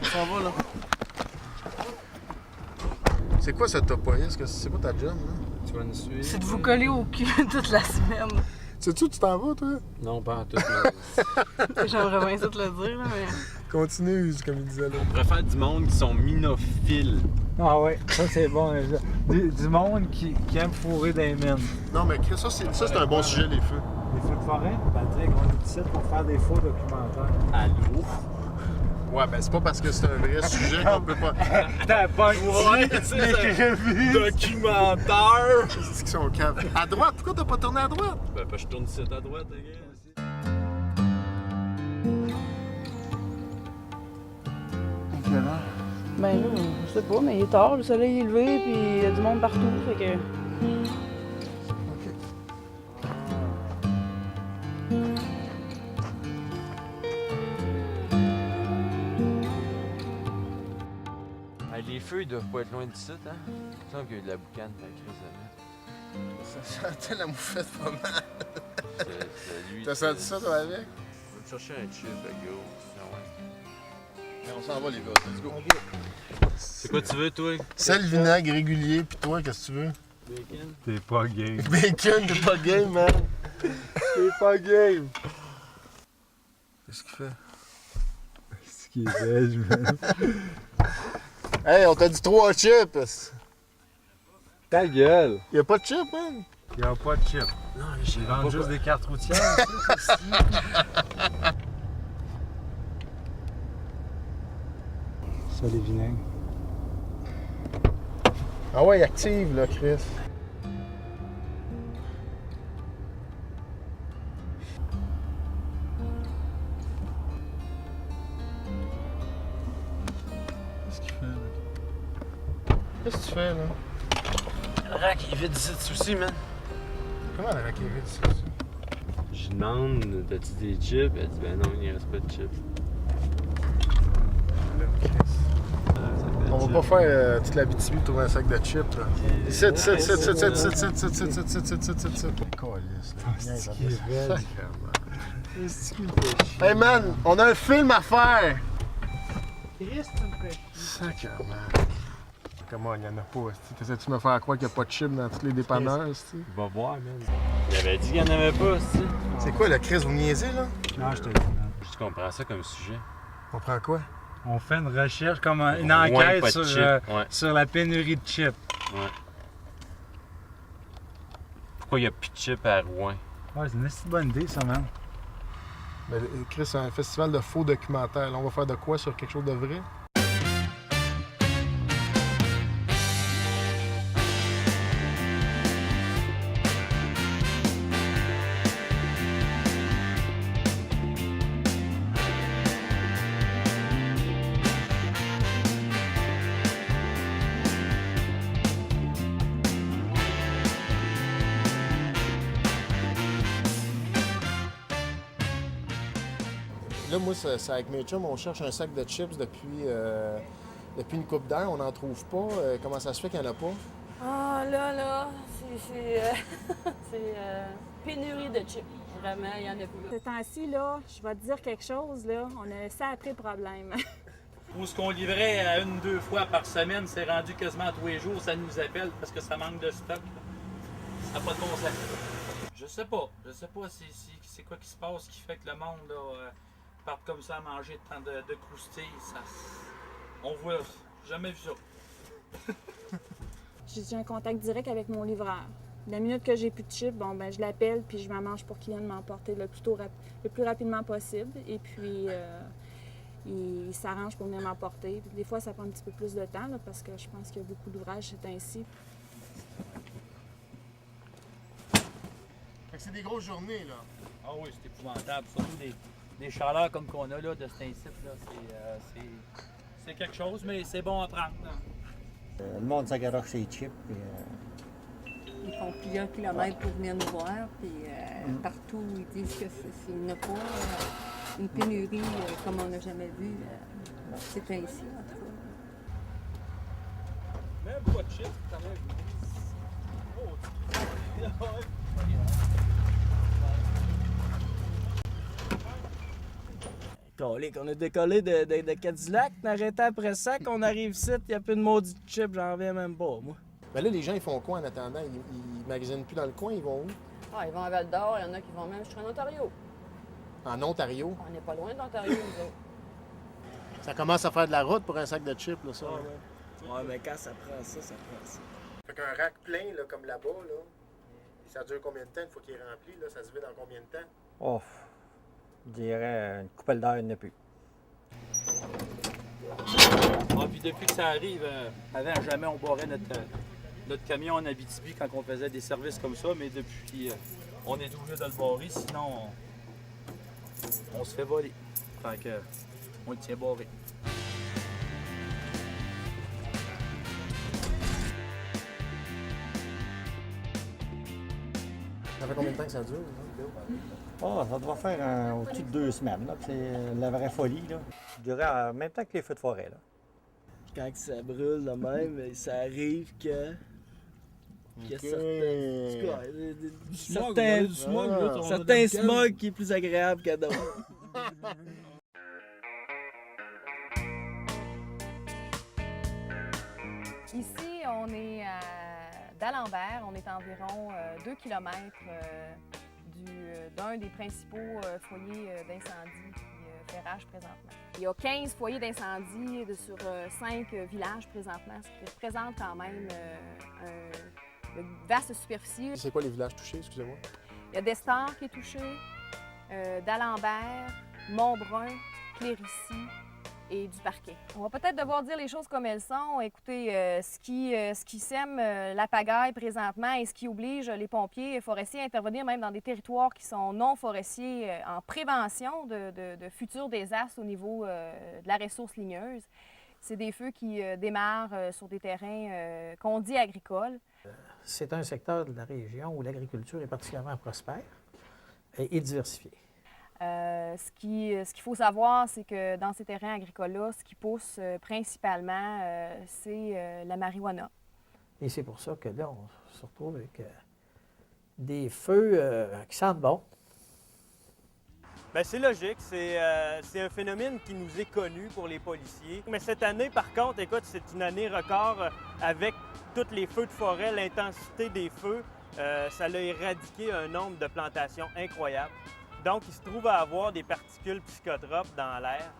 On s'en va, là. C'est quoi ça t'a pas? C'est quoi ta job, là? Tu vas nous suivre? C'est de vous coller au cul toute la semaine. Sais-tu où tu t'en vas, toi? Non, pas en tout. J'aimerais bien ça te le dire, là, mais... Continue, comme il disait, là. On préfère du monde qui sont minophiles. Ah ouais, ça c'est bon. Du monde qui aime fourrer des mines. Non, mais ça, c'est un bon sujet, les feux. Les feux de forêt, Patrick, on est ici pour faire des faux documentaires. Allô? Ouais, ben c'est pas parce que c'est un vrai sujet qu'on peut pas... T'as pas Ouais, c'est ça. Documentaire! C'est qu'ils sont caves. À droite? Pourquoi t'as pas tourné à droite? Ben, je tourne ici à droite, les gars. Ben là, je sais pas, mais il est tard, le soleil est levé, puis il y a du monde partout, fait que... Les feux, ils doivent pas être loin d'ici, hein? Il me semble qu'il y a eu de la boucane, la crise Ça sentait la moufette pas mal. de lui. T'as senti ça, toi, avec? Je vais te chercher un chip, le gars. On s'en va, les gars. Let's go. C'est quoi tu veux, toi? Sel, vinaigre régulier, puis toi, qu'est-ce que tu veux? Bacon? T'es pas game. Bacon, t'es pas game, man. T'es pas game. Qu'est-ce qu'il fait? Ce qui est belge, man. Hey, on t'a dit 3 chips. Ta gueule. Y'a pas de chips, man? Y'a pas de chip. Non, Ils vendent juste des cartes routières. Ça, les vinaigres. Ah ouais, active, là, Chris. Qu'est-ce qu'il fait, là? Qu'est-ce que tu fais, là? Le rack est vide ici aussi, man. Comment la raquette est ici? Je demande, t'as-tu des chips? Elle dit, ben non, il n'y reste pas de chips. On va pas faire toute la BTB pour un sac de chips, là. Ici. Hey man, on a un film à faire! Sacrément. Comment il y en a pas? T'essaies-tu de me faire croire qu'il n'y a pas de chips dans tous les dépanneurs? Va voir, man. Il avait dit qu'il n'y en avait pas, aussi. C'est quoi le Chris, vous niaisez là? Non, je te dis, man. Je comprends ça comme sujet. On prend quoi? On fait une recherche, comme une Rouen, enquête pas de sur, chips. Ouais. sur la pénurie de chips. Ouais. Pourquoi il n'y a plus de chips à Rouen? Ouais, c'est une assez bonne idée, ça, man. Ben, Chris, c'est un festival de faux documentaires. Là, on va faire de quoi sur quelque chose de vrai? Là, moi, c'est avec mes chums, on cherche un sac de chips depuis une couple d'heures. On n'en trouve pas. Comment ça se fait qu'il n'y en a pas? Ah, là, c'est pénurie de chips. Vraiment, il y en a plus. Ce temps-ci, là, je vais te dire quelque chose, là, on a laissé après problème. Où ce qu'on livrait à 1-2 fois par semaine, c'est rendu quasiment tous les jours, ça nous appelle parce que ça manque de stock. Ça n'a pas de bon sens. Je sais pas c'est quoi qui se passe qui fait que le monde là, parte comme ça à manger tant de croustilles. Ça, on voit, jamais vu ça. J'ai un contact direct avec mon livreur. La minute que j'ai plus de chips, bon, ben, je l'appelle puis je m'arrange pour qu'il vienne m'emporter le plus rapidement possible. Et puis, il s'arrange pour venir m'emporter. Des fois, ça prend un petit peu plus de temps là, parce que je pense qu'il y a beaucoup d'ouvrages ces temps-ci. C'est des grosses journées, là. Ah oui, c'est épouvantable. Surtout des chaleurs comme qu'on a là, de cet incite, là, c'est quelque chose, mais c'est bon à prendre. Le monde s'agaroche ses chips. Puis, Ils font plusieurs kilomètres pour venir nous voir, puis partout ils disent que s'il n'y a pas une pénurie comme on n'a jamais vu, c'est ainsi en tout cas. Même pas de chips, quand même. Colique, on a décollé de Cadillac, on a arrêté après ça, qu'on arrive ici, il n'y a plus de maudit chip, j'en reviens même pas, moi. Ben là, les gens, ils font quoi en attendant? Ils magasinent plus dans le coin, ils vont où? Ah, ils vont à Val-d'Or, il y en a qui vont même jusqu'en Ontario. En Ontario. On n'est pas loin d'Ontario, nous autres. Ça commence à faire de la route pour un sac de chips, là, ça. Ouais, mais quand ça prend ça, ça prend ça. Fait qu'un rack plein, là, comme là-bas, là, ça dure combien de temps une fois qu'il est rempli? Là? Ça se vide dans combien de temps? Oh, je dirais une couple d'heures, il n'y en a plus. Ah, puis depuis que ça arrive, avant, jamais on barrait notre camion en Abitibi quand on faisait des services comme ça, mais depuis, on est obligé de le barrer, sinon on se fait voler. Fait que, on le tient barré. Ça fait combien de temps que ça dure? Oh, ça doit faire au-dessus de 2 semaines, là. C'est la vraie folie, là. Je dirais en même temps que les feux de forêt, là. Quand ça brûle de même, ça arrive que... certains smogs qui est plus agréable que d'autres. Ici, on est d'Alembert, on est à environ 2 km d'un des principaux foyers d'incendie qui fait rage présentement. Il y a 15 foyers d'incendie sur 5 villages présentement, ce qui représente quand même une vaste superficie. C'est quoi les villages touchés, excusez-moi? Il y a Destar qui est touché, d'Alembert, Montbrun, Clérici et du Parquet. On va peut-être devoir dire les choses comme elles sont. Écoutez, ce qui sème la pagaille présentement et ce qui oblige les pompiers et forestiers à intervenir même dans des territoires qui sont non forestiers en prévention de futurs désastres au niveau de la ressource ligneuse. C'est des feux qui démarrent sur des terrains qu'on dit agricoles. C'est un secteur de la région où l'agriculture est particulièrement prospère et diversifiée. Ce qu'il faut savoir, c'est que dans ces terrains agricoles-là, ce qui pousse principalement, c'est la marijuana. Et c'est pour ça que là, on se retrouve avec des feux qui sentent bon. Bien, c'est logique, c'est un phénomène qui nous est connu pour les policiers. Mais cette année, par contre, écoute, c'est une année record avec tous les feux de forêt, l'intensité des feux. Ça a éradiqué un nombre de plantations incroyable. Donc, il se trouve à avoir des particules psychotropes dans l'air.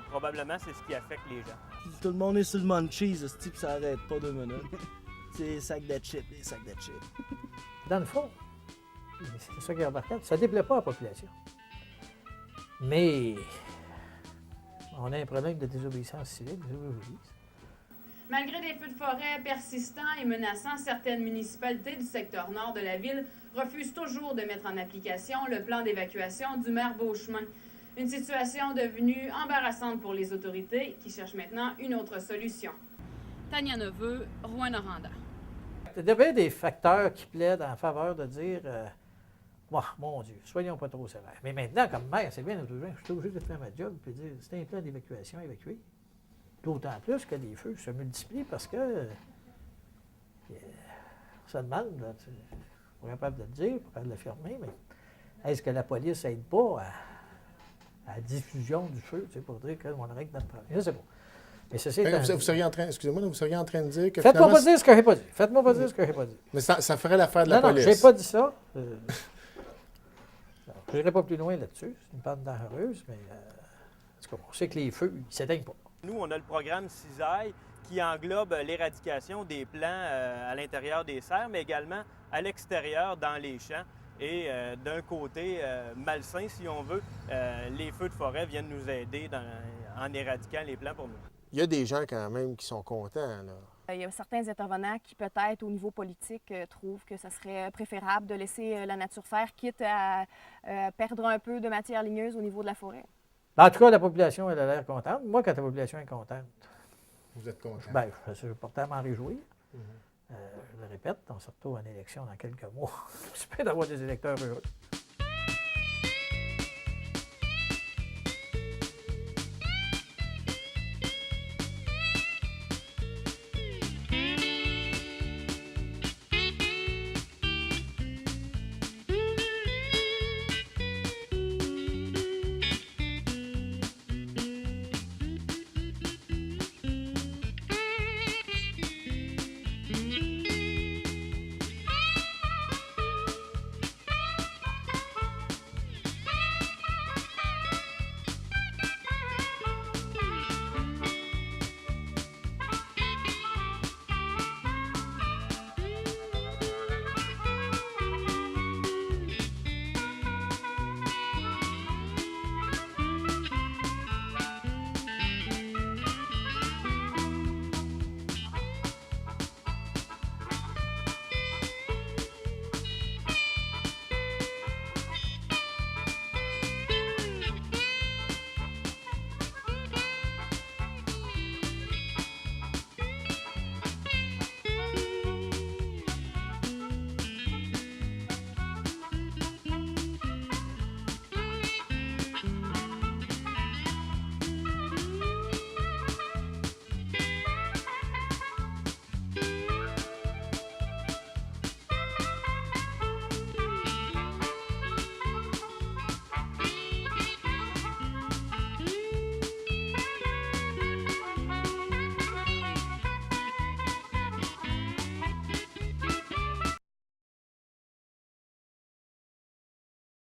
Probablement, c'est ce qui affecte les gens. Tout le monde est sur le munchies, ce type, ça arrête pas 2 minutes. C'est les sacs de chips, les sacs de chips. Dans le fond, c'est ça qui est remarquable, ça ne déplaît pas à la population. Mais on a un problème de désobéissance civique, Malgré des feux de forêt persistants et menaçants, certaines municipalités du secteur nord de la ville refusent toujours de mettre en application le plan d'évacuation du maire Beauchemin. Une situation devenue embarrassante pour les autorités qui cherchent maintenant une autre solution. Tania Neveu, Rouyn-Noranda. Il y avait des facteurs qui plaident en faveur de dire oh, mon Dieu, soyons pas trop sévères. Mais maintenant, comme maire, c'est bien, je suis obligé de faire ma job et de dire c'est un plan d'évacuation, évacuer. D'autant plus que les feux se multiplient parce que ça demande, là, on est capable de le dire, pour de l'affirmer, mais est-ce que la police n'aide pas à la diffusion du feu, pour dire qu'on règle notre problème? Je ne sais pas. Mais ceci vous seriez en train, excusez-moi, vous seriez en train de dire que faites-moi pas dire ce que j'ai pas dit. Faites-moi pas dire ce que j'ai pas dit. Mais ça ferait l'affaire de la police. Non, j'ai pas dit ça. Je n'irai pas plus loin là-dessus. C'est une pente dangereuse, mais en tout cas, on sait que les feux, ils ne s'éteignent pas. Nous, on a le programme Cisaille qui englobe l'éradication des plants à l'intérieur des serres, mais également à l'extérieur dans les champs. Et d'un côté malsain, si on veut, les feux de forêt viennent nous aider en éradiquant les plants pour nous. Il y a des gens quand même qui sont contents, là. Il y a certains intervenants qui, peut-être, au niveau politique, trouvent que ça serait préférable de laisser la nature faire, quitte à perdre un peu de matière ligneuse au niveau de la forêt. En tout cas, la population, elle a l'air contente. Moi, quand la population est contente, vous êtes content? Bien, je vais porter à m'en réjouir. Je le répète, on se retrouve en élection dans quelques mois. J'espère d'avoir des électeurs heureux.